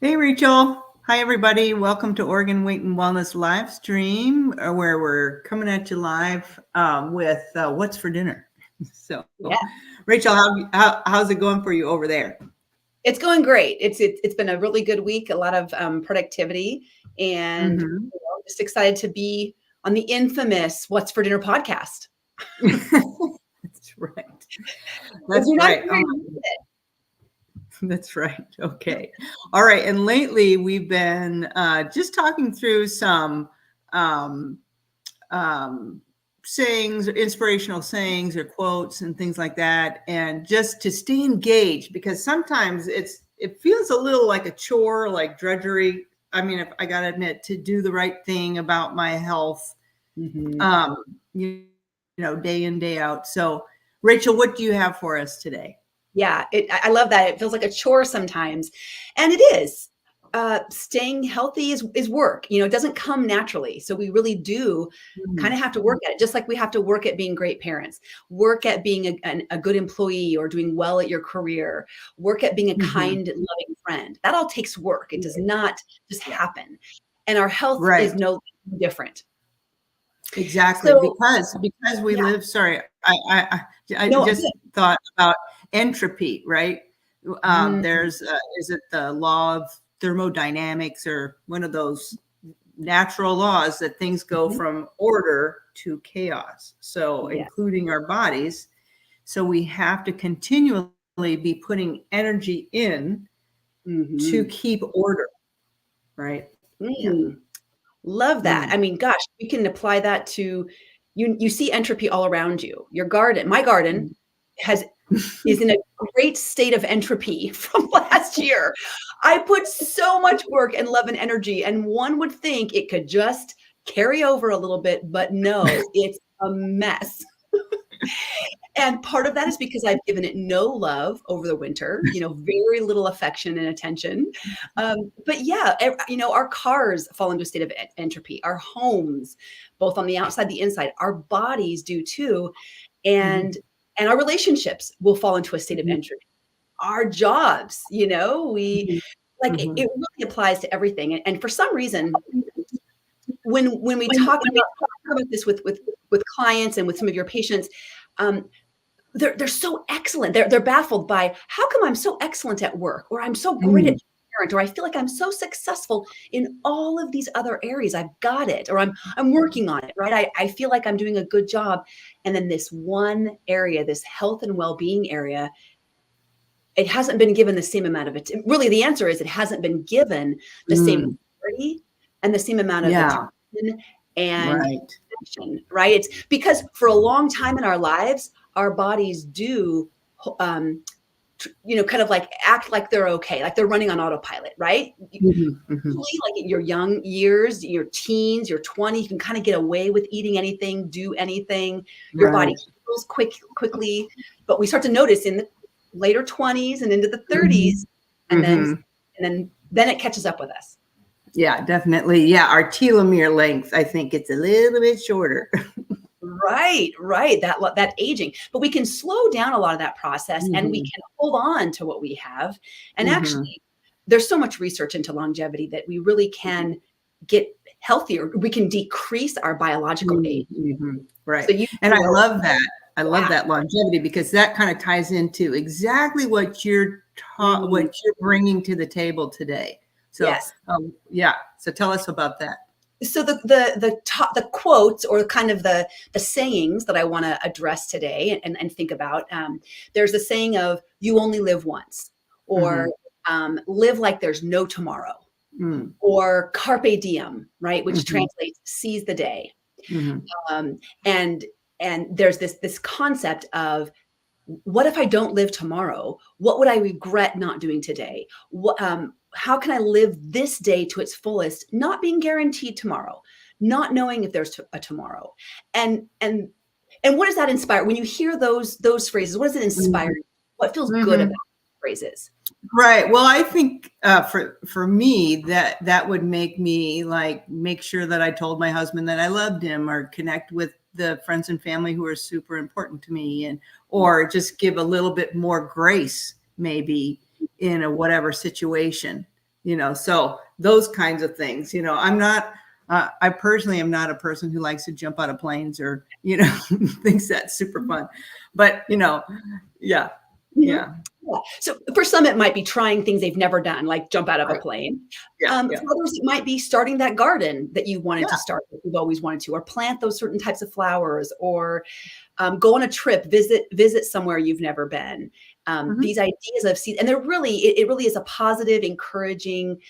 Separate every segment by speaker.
Speaker 1: Hey, Rachel. Hi, everybody. Welcome to Oregon Weight and Wellness live stream, where we're coming at you live with What's for Dinner. So,
Speaker 2: Yeah,
Speaker 1: Rachel, how's it going for you over there?
Speaker 2: it's going great. It's been a really good week, a lot of productivity, and
Speaker 1: Mm-hmm.
Speaker 2: just excited to be on the infamous "What's for Dinner" podcast.
Speaker 1: That's right.
Speaker 2: If
Speaker 1: That's
Speaker 2: you're not
Speaker 1: right.
Speaker 2: here, you missed it.
Speaker 1: That's right. Okay. All right. And lately, we've been just talking through some um, um, sayings, or inspirational sayings, or quotes, and things like that, and just to stay engaged, because sometimes it feels a little like a chore, like drudgery. I mean, if I gotta admit, to do the right thing about my health,
Speaker 2: Mhm.
Speaker 1: um, you, you know, day in, day out. So, Rachel, what do you have for us today?
Speaker 2: Yeah, I love that. It feels like a chore sometimes, and it is. Staying healthy is work. It doesn't come naturally. So we really do kind
Speaker 1: Mm,
Speaker 2: of have to work at it, just like we have to work at being great parents, work at being a good employee or doing well at your career, work at being a
Speaker 1: mhm.
Speaker 2: kind, loving friend. That all takes work. It does not just
Speaker 1: Yeah.
Speaker 2: happen. And our health is
Speaker 1: Right.
Speaker 2: no different.
Speaker 1: Exactly,
Speaker 2: So,
Speaker 1: because we
Speaker 2: yeah,
Speaker 1: live. Sorry, I
Speaker 2: no,
Speaker 1: just thought about entropy. Right,
Speaker 2: mm,
Speaker 1: there's is it the law of thermodynamics, or one of those natural laws that things go
Speaker 2: mhm,
Speaker 1: from order to chaos? So,
Speaker 2: yes.
Speaker 1: including our bodies. So we have to continually be putting energy in to
Speaker 2: Mhm.
Speaker 1: keep order. Right. Yeah.
Speaker 2: Mm. Love that.
Speaker 1: Mm.
Speaker 2: I mean, gosh, you can apply that to you see entropy all around you. Your garden, my garden has is in a great state of entropy from last year. I put so much work and love and energy, and one would think it could just carry over a little bit, but no, it's a mess. And part of that is because I've given it no love over the winter, very little affection and attention. But yeah, our cars fall into a state of entropy, our homes, both on the outside, the inside, our bodies do too. And
Speaker 1: Mhm.
Speaker 2: and our relationships will fall into a state of
Speaker 1: Mhm.
Speaker 2: entropy. Our jobs, we
Speaker 1: Mhm.
Speaker 2: like it
Speaker 1: Mhm.
Speaker 2: really applies to everything. And for some reason, when we talk about this with clients and with some of your patients, um, they're so excellent. They're baffled by how come I'm so excellent at work, or I'm so great at
Speaker 1: Mm.
Speaker 2: being a parent, or I feel like I'm so successful in all of these other areas. I've got it, or I'm working on it, right? I feel like I'm doing a good job. And then this one area, this health and well-being area, it hasn't been given the same amount of it. Really, the answer is it hasn't been given the same
Speaker 1: Mm.
Speaker 2: priority and the same amount of
Speaker 1: Yeah.
Speaker 2: attention and
Speaker 1: Right.
Speaker 2: attention, right? It's because for a long time in our lives, our bodies do, um, kind of like act like they're okay, like they're running on autopilot, right?
Speaker 1: Mhm. Mhm.
Speaker 2: Usually, like in your young years, your teens, your 20, you can kind of get away with eating anything, do anything. Your body
Speaker 1: Right.
Speaker 2: heals quickly, but we start to notice in the later 20s and into the
Speaker 1: Mhm.
Speaker 2: 30s, and then
Speaker 1: Mhm.
Speaker 2: it catches up with us.
Speaker 1: Yeah, definitely. Yeah, our telomere length, I think it's a little bit shorter.
Speaker 2: Right, right. That aging, but we can slow down a lot of that process, and we
Speaker 1: Mhm.
Speaker 2: can hold on to what we have. And
Speaker 1: Mhm.
Speaker 2: actually, there's so much research into longevity that we really can get healthier. We can decrease our biological age.
Speaker 1: Mhm. Mhm.
Speaker 2: So
Speaker 1: Right.
Speaker 2: you
Speaker 1: And I
Speaker 2: know,
Speaker 1: love that. I love
Speaker 2: yeah.
Speaker 1: that longevity, because that kind of ties into exactly what
Speaker 2: Mm,
Speaker 1: what you're bringing to the table today. So,
Speaker 2: yes.
Speaker 1: yeah. So tell us about that.
Speaker 2: So the quotes, or kind of the sayings that I want to address today and think about. There's a saying of "you only live once," or
Speaker 1: Mhm.
Speaker 2: "live like there's no tomorrow,"
Speaker 1: Mm.
Speaker 2: or "carpe diem," right, which
Speaker 1: Mhm.
Speaker 2: translates "seize the day."
Speaker 1: Mhm.
Speaker 2: Um, and there's this concept of, what if I don't live tomorrow? What would I regret not doing today? How can I live this day to its fullest, not being guaranteed tomorrow, not knowing if there's a tomorrow? And and and what does that inspire? When you hear those phrases, what does it inspire
Speaker 1: Mhm.
Speaker 2: you? What feels good about
Speaker 1: Mhm.
Speaker 2: phrases?
Speaker 1: Right. Well, I think for me, that would make me like make sure that I told my husband that I loved him, or connect with the friends and family who are super important to me, and or just give a little bit more grace, maybe, in a whatever situation. So those kinds of things, I personally am not a person who likes to jump out of planes or, thinks that's super fun, but, yeah. Yeah.
Speaker 2: Yeah. So for some, it might be trying things they've never done, like jump out of a
Speaker 1: Right.
Speaker 2: plane.
Speaker 1: Yeah.
Speaker 2: For
Speaker 1: Yeah.
Speaker 2: others, it might be starting that garden that you wanted to
Speaker 1: Yeah.
Speaker 2: start, that you've always wanted to, or plant those certain types of flowers, or go on a trip, visit somewhere you've never been.
Speaker 1: Mhm.
Speaker 2: These ideas of and they're really, it really is a positive, encouraging,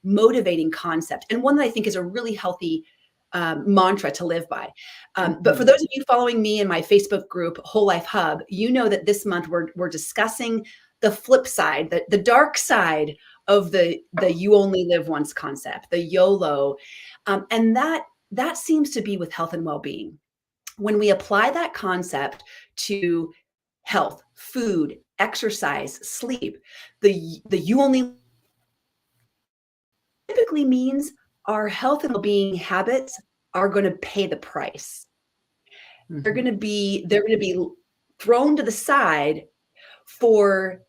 Speaker 2: motivating concept, and one that I think is a really healthy mantra to live by. But for
Speaker 1: Mhm.
Speaker 2: those of you following me in my Facebook group, Whole Life Hub, you know that this month we're discussing the flip side, the dark side of the you only live once concept, the YOLO, and that seems to be with health and well-being. When we apply that concept to health, food, exercise, sleep, the you only typically means our health and well-being habits are going to pay the price. They're
Speaker 1: Mhm.
Speaker 2: going to be thrown to the side for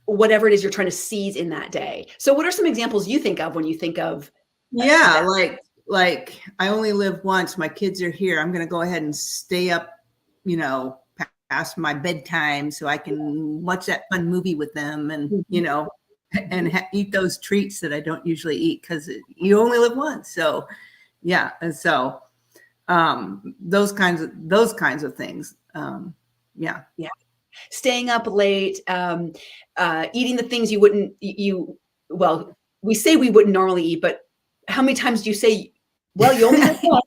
Speaker 2: whatever it is you're trying to seize in that day. So what are some examples you think of when you think of
Speaker 1: Yeah,
Speaker 2: that?
Speaker 1: like I only live once. My kids are here. I'm going to go ahead and stay up, past my bedtime so I can watch that fun movie with them, and
Speaker 2: Mhm.
Speaker 1: and eat those treats that I don't usually eat because you only live once. So yeah, and so those kinds of things. Yeah.
Speaker 2: Yeah. Staying up late, eating the things you wouldn't well, we say we wouldn't normally eat, but how many times do you say, well, you only live once?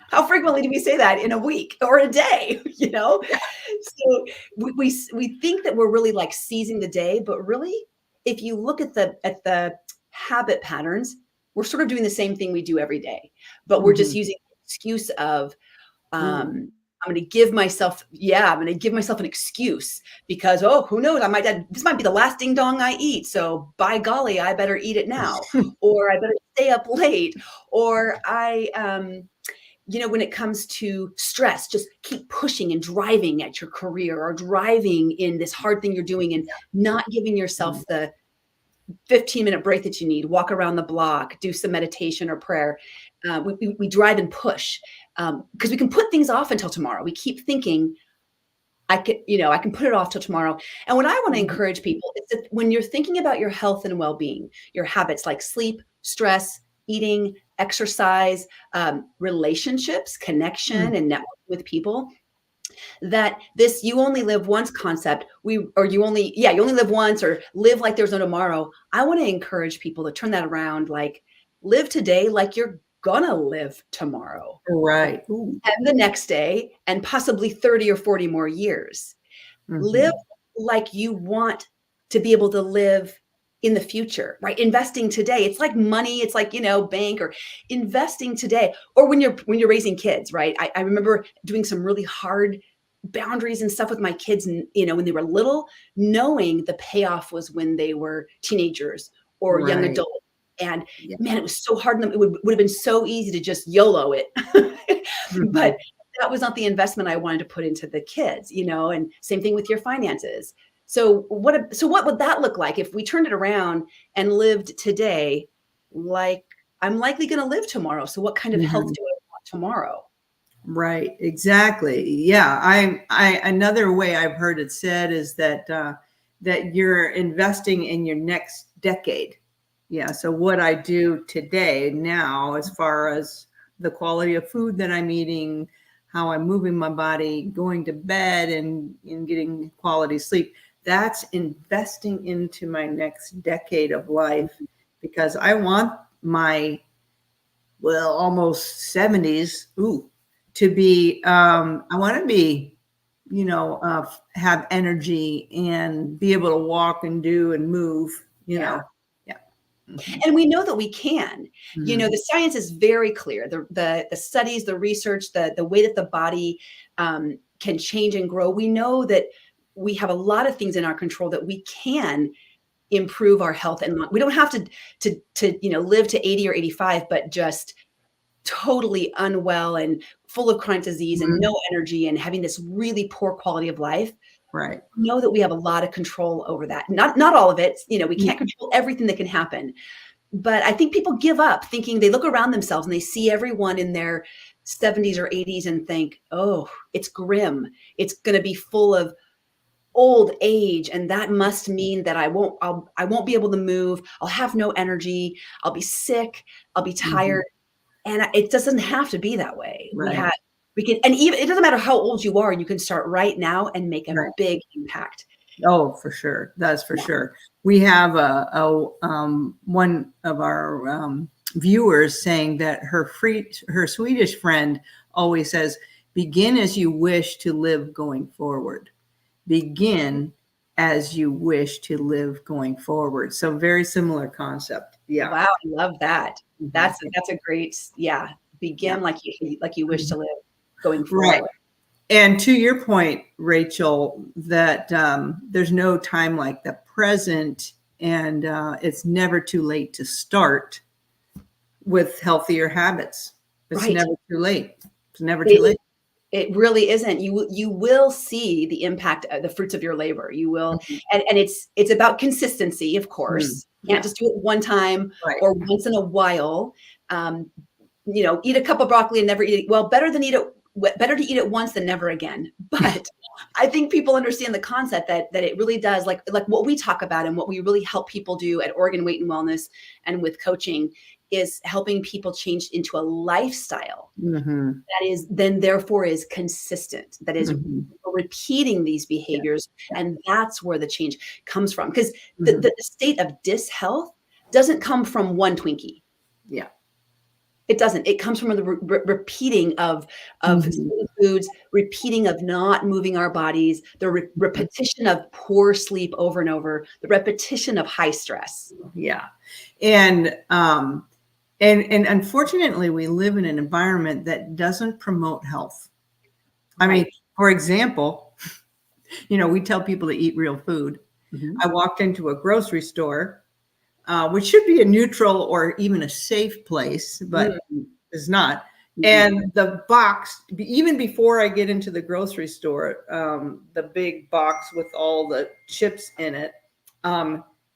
Speaker 2: How frequently do we say that in a week or a day?
Speaker 1: Yeah.
Speaker 2: So we think that we're really like seizing the day, but really, if you look at the habit patterns, we're sort of doing the same thing we do every day, but we're just
Speaker 1: Mhm.
Speaker 2: using the excuse of
Speaker 1: Ooh.
Speaker 2: I'm going to give myself, I'm going to give myself an excuse because, oh, who knows? This might be the last ding dong I eat. So by golly, I better eat it now, or I better stay up late, or when it comes to stress, just keep pushing and driving at your career or driving in this hard thing you're doing and not giving yourself the 15-minute break that you need, walk around the block, do some meditation or prayer. We drive and push because we can put things off until tomorrow. We keep thinking, I can put it off till tomorrow. And what I want to
Speaker 1: Mhm.
Speaker 2: encourage people is that when you're thinking about your health and well-being, your habits like sleep, stress, eating, exercise, relationships,
Speaker 1: Mm.
Speaker 2: connection, and networking with people, that this you only live once concept, you only live once, or live like there's no tomorrow. I want to encourage people to turn that around, like live today like you're gonna live tomorrow
Speaker 1: Right. Ooh.
Speaker 2: and the next day and possibly 30 or 40 more years. Live
Speaker 1: Mhm.
Speaker 2: like you want to be able to live in the future, right? Investing today. It's like money, it's like, bank, or investing today. Or when you're raising kids, right? I remember doing some really hard boundaries and stuff with my kids, and when they were little, knowing the payoff was when they were teenagers or young
Speaker 1: Right.
Speaker 2: adults. And
Speaker 1: Yeah.
Speaker 2: man, it was so hard on them. It would have been so easy to just YOLO it. But
Speaker 1: Mhm.
Speaker 2: that was not the investment I wanted to put into the kids, and same thing with your finances. So what would that look like if we turned it around and lived today like I'm likely going to live tomorrow? So what kind of health
Speaker 1: Mhm.
Speaker 2: do I want tomorrow?
Speaker 1: Right, exactly. Yeah, I another way I've heard it said is that you're investing in your next decade. Yeah, so what I do today now, as far as the quality of food that I'm eating, how I'm moving my body, going to bed, and getting quality sleep, that's investing into my next decade of life, because I want my, well, almost 70s, to be, I want to be, have energy and be able to walk and do and move, you
Speaker 2: Yeah.
Speaker 1: know. Yeah. Mhm.
Speaker 2: And we know that we can.
Speaker 1: Mhm.
Speaker 2: The science is very clear. The studies, the research, the way that the body can change and grow. We know that we have a lot of things in our control that we can improve our health, and we don't have to live to 80 or 85, but just totally unwell and full of chronic disease and
Speaker 1: Mhm.
Speaker 2: no energy and having this really poor quality of life.
Speaker 1: Right.
Speaker 2: Know that we have a lot of control over that. Not all of it. You know, we
Speaker 1: Yeah.
Speaker 2: can't control everything that can happen. But I think people give up thinking they look around themselves and they see everyone in their 70s or 80s and think, oh, it's grim. It's going to be full of old age. And that must mean that I won't be able to move. I'll have no energy. I'll be sick. I'll be tired. And it doesn't have to be that way.
Speaker 1: Right.
Speaker 2: We can, and even, it doesn't matter how old you are, you can start right now and make a
Speaker 1: Right.
Speaker 2: big impact.
Speaker 1: Oh, for sure. That's for sure. We have one of our viewers saying that her Swedish friend always says, begin as you wish to live going forward. Begin as you wish to live going forward. So very similar concept. Yeah.
Speaker 2: Wow, I love that. That's a great, begin like you wish to live going forward.
Speaker 1: Right. And to your point, Rachel, that there's no time like the present, and it's never too late to start with healthier habits. It's
Speaker 2: Right.
Speaker 1: never too late. It's never too late.
Speaker 2: It really isn't. You will see the impact of the fruits of your labor. You will, and it's about consistency, of course. You can't just do it one time or once in a while. You know, eat a cup of broccoli and never eat it. Well, better to eat it once than never again. But I think people understand the concept that it really does, like what we talk about and what we really help people do at Oregon Weight and Wellness and with coaching, is helping people change into a lifestyle that is then therefore is consistent, that is repeating these behaviors. And that's where the change comes from. Because the state of dishealth doesn't come from one Twinkie.
Speaker 1: Yeah.
Speaker 2: It doesn't. It comes from the repeating of foods, repeating of not moving our bodies, the repetition of poor sleep over and over, the repetition of high stress.
Speaker 1: Yeah. And unfortunately, we live in an environment that doesn't promote health. I mean, for example, you know, we tell people to eat real food. I walked into a grocery store, which should be a neutral or even a safe place, but is not. And the box, even before I get into the grocery store, the big box with all the chips in it,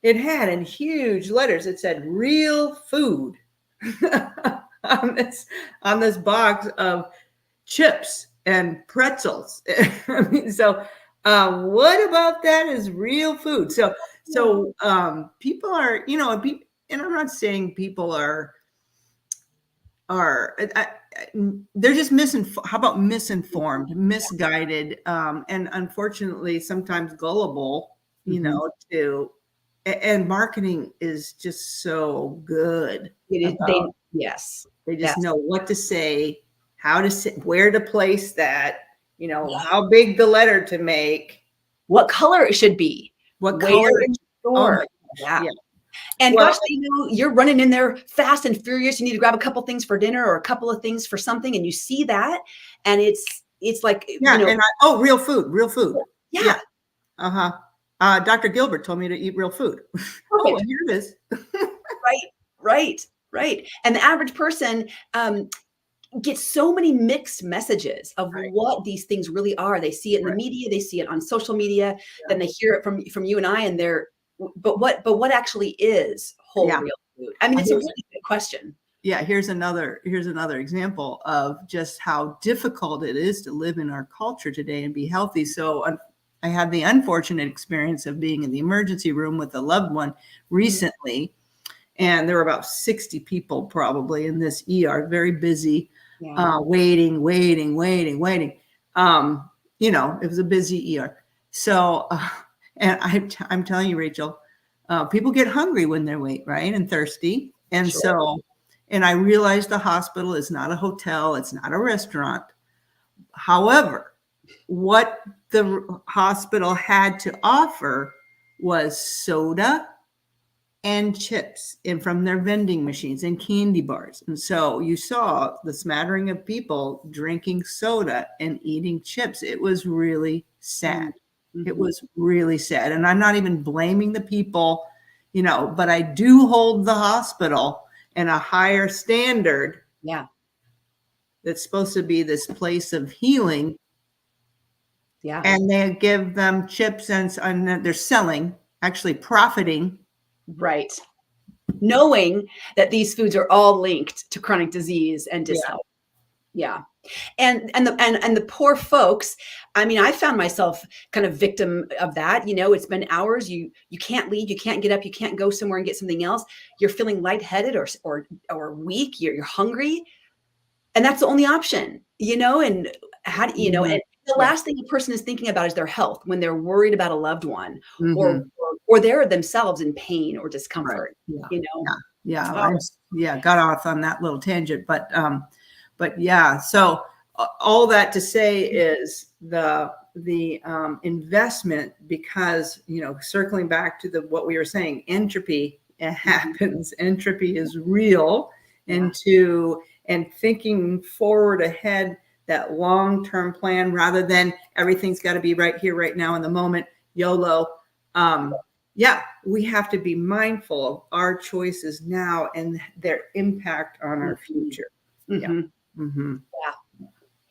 Speaker 1: it had in huge letters, it said real food on this box of chips and pretzels. I mean, so what about that is real food? So people are, you know, and I'm not saying people are they're just misinformed, misguided, and unfortunately sometimes gullible, you know, and marketing is just so good. They just know what to say, how to say, where to place that, you know, how big the letter to make,
Speaker 2: what color it should be,
Speaker 1: what color
Speaker 2: in the store.
Speaker 1: Yeah.
Speaker 2: And gosh, you know, you're running in there fast and furious. You need to grab a couple things for dinner or a couple of things for something, and you see that, and it's like, you know,
Speaker 1: and real food.
Speaker 2: Yeah.
Speaker 1: Dr. Gilbert told me to eat real food. Oh, here it is.
Speaker 2: Right. And the average person gets so many mixed messages of what these things really are. They see it in the media, they see it on social media, then they hear it from you and I, and but what actually is whole real food? I mean, it's a really good question.
Speaker 1: Yeah, here's another example of just how difficult it is to live in our culture today and be healthy. So I had the unfortunate experience of being in the emergency room with a loved one recently, and there were about 60 people probably in this ER, very busy, waiting. You know, it was a busy ER. So, and I'm telling you, Rachel, people get hungry when they wait, right? And thirsty. And so, and I realized the hospital is not a hotel. It's not a restaurant. However, what the hospital had to offer was soda and chips from their vending machines and candy bars. And so you saw the smattering of people drinking soda and eating chips. It was really sad. It was really sad. And I'm not even blaming the people, you know, but I do hold the hospital in a higher standard.
Speaker 2: Yeah.
Speaker 1: That's supposed to be this place of healing.
Speaker 2: Yeah.
Speaker 1: And they give them chips and they're selling, actually profiting.
Speaker 2: Right. Knowing that these foods are all linked to chronic disease and
Speaker 1: Yeah.
Speaker 2: dishealth. Yeah. And the poor folks, I mean, I found myself kind of victim of that. You know, it's been hours. You can't leave, you can't get up, you can't go somewhere and get something else. You're feeling lightheaded or weak, you're hungry. And that's the only option, you know, and how do you know,
Speaker 1: Mhm.
Speaker 2: and the
Speaker 1: Yeah.
Speaker 2: last thing a person is thinking about is their health when they're worried about a loved one or
Speaker 1: Mhm.
Speaker 2: or they're themselves in pain or
Speaker 1: Right.
Speaker 2: discomfort,
Speaker 1: Yeah.
Speaker 2: you know.
Speaker 1: Yeah.
Speaker 2: Oh,
Speaker 1: Got off on that little tangent, but yeah. So all that to say is the investment, because circling back to what we were saying, entropy happens. Entropy is real,
Speaker 2: yeah.
Speaker 1: and thinking forward ahead, that long-term plan rather than everything's got to be right here, right now, in the moment, YOLO. Yeah, we have to be mindful of our choices now and their impact on our future. Yeah.
Speaker 2: Mhm.
Speaker 1: Mm-hmm.
Speaker 2: Yeah.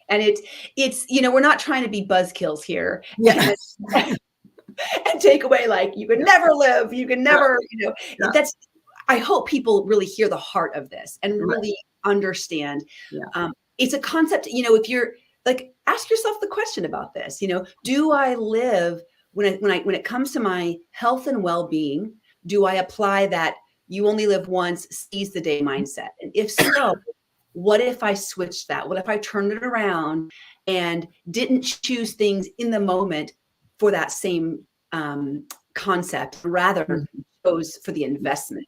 Speaker 2: And it's, we're not trying to be buzzkills here
Speaker 1: Yes.
Speaker 2: and take away like you can never live, you can never,
Speaker 1: Yeah.
Speaker 2: that's I hope people really hear the heart of this and
Speaker 1: Right.
Speaker 2: really understand.
Speaker 1: Yeah.
Speaker 2: It's a concept, if you're like, ask yourself the question about this, do I live when it comes to my health and well-being, do I apply that you only live once, seize the day mindset? And if so, what if I switched that? What if I turned it around and didn't choose things in the moment for that same concept, rather chose for the investment?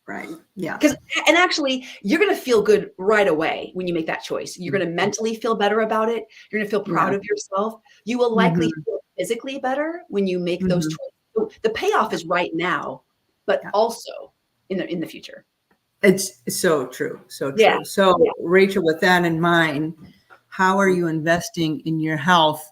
Speaker 1: Right. Yeah.
Speaker 2: And actually, you're going to feel good right away when you make that choice. You're going to mentally feel better about it. You're going to feel proud of yourself. You will likely feel physically better when you make those choices. So the payoff is right now, but also in the future.
Speaker 1: It's so true. So true.
Speaker 2: Yeah.
Speaker 1: So Rachel, with that in mind, how are you investing in your health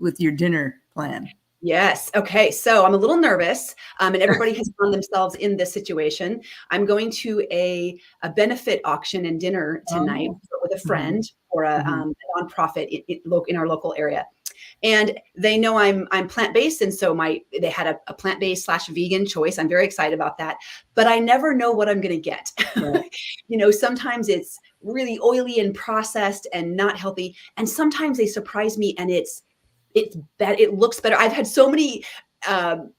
Speaker 1: with your dinner plan?
Speaker 2: Yes. Okay. So I'm a little nervous, and everybody has found themselves in this situation. I'm going to a benefit auction and dinner tonight with a friend for a nonprofit in our local area, and they know I'm plant-based, and so they had a plant-based / vegan choice. I'm very excited about that, but I never know what I'm going to get.
Speaker 1: Right.
Speaker 2: Sometimes it's really oily and processed and not healthy, and sometimes they surprise me, and it's bad. It looks better. I've had so many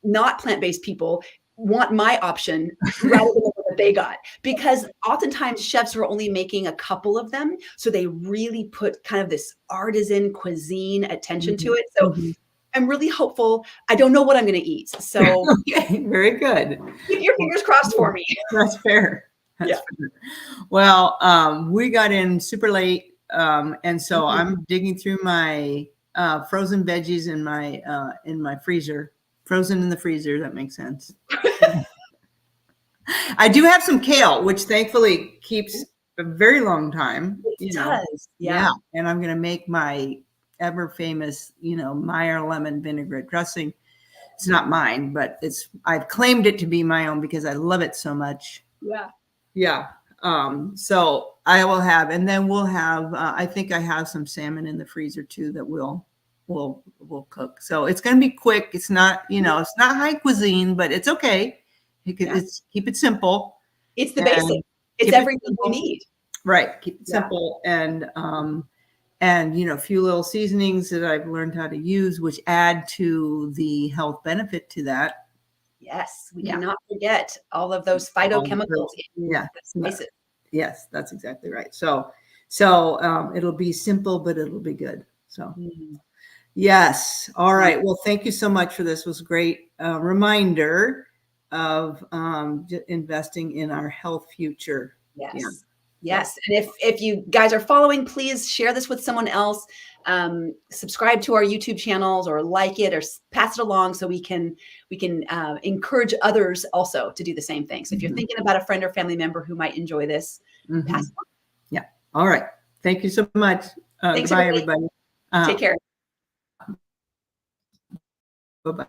Speaker 2: not plant-based people want my option rather than what they got, because oftentimes chefs are only making a couple of them. So they really put kind of this artisan cuisine attention to it. So I'm really hopeful. I don't know what I'm going to eat. So
Speaker 1: Okay, very good.
Speaker 2: keep your fingers crossed for me.
Speaker 1: That's fair. That's fair. Well, we got in super late. And so I'm digging through my frozen veggies in my freezer, frozen in the freezer. That makes sense. I do have some kale, which thankfully keeps a very long time.
Speaker 2: It does. Yeah.
Speaker 1: And I'm going to make my ever famous, Meyer lemon vinaigrette dressing. It's not mine, but I've claimed it to be my own because I love it so much.
Speaker 2: Yeah.
Speaker 1: Yeah. So I will have, and then we'll have, I think I have some salmon in the freezer too that we'll cook. So it's going to be quick. It's not, it's not high cuisine, but it's okay. It's keep it simple.
Speaker 2: It's the basic. It's everything you need.
Speaker 1: Right. Keep it simple. And a few little seasonings that I've learned how to use, which add to the health benefit to that.
Speaker 2: Yes, we cannot forget all of those phytochemicals in the spices.
Speaker 1: Yes, that's exactly right. So it'll be simple, but it'll be good. So yes. All right. Well, thank you so much for this. It was a great reminder of investing in our health future.
Speaker 2: Yes.
Speaker 1: Yeah.
Speaker 2: Yes. And if you guys are following, please share this with someone else. Subscribe to our YouTube channels or like it or pass it along so we can encourage others also to do the same thing. So if you're thinking about a friend or family member who might enjoy this, pass it on.
Speaker 1: Yeah. All right. Thank you so much.
Speaker 2: Thanks,
Speaker 1: goodbye, everybody.
Speaker 2: Take care.
Speaker 1: Bye-bye.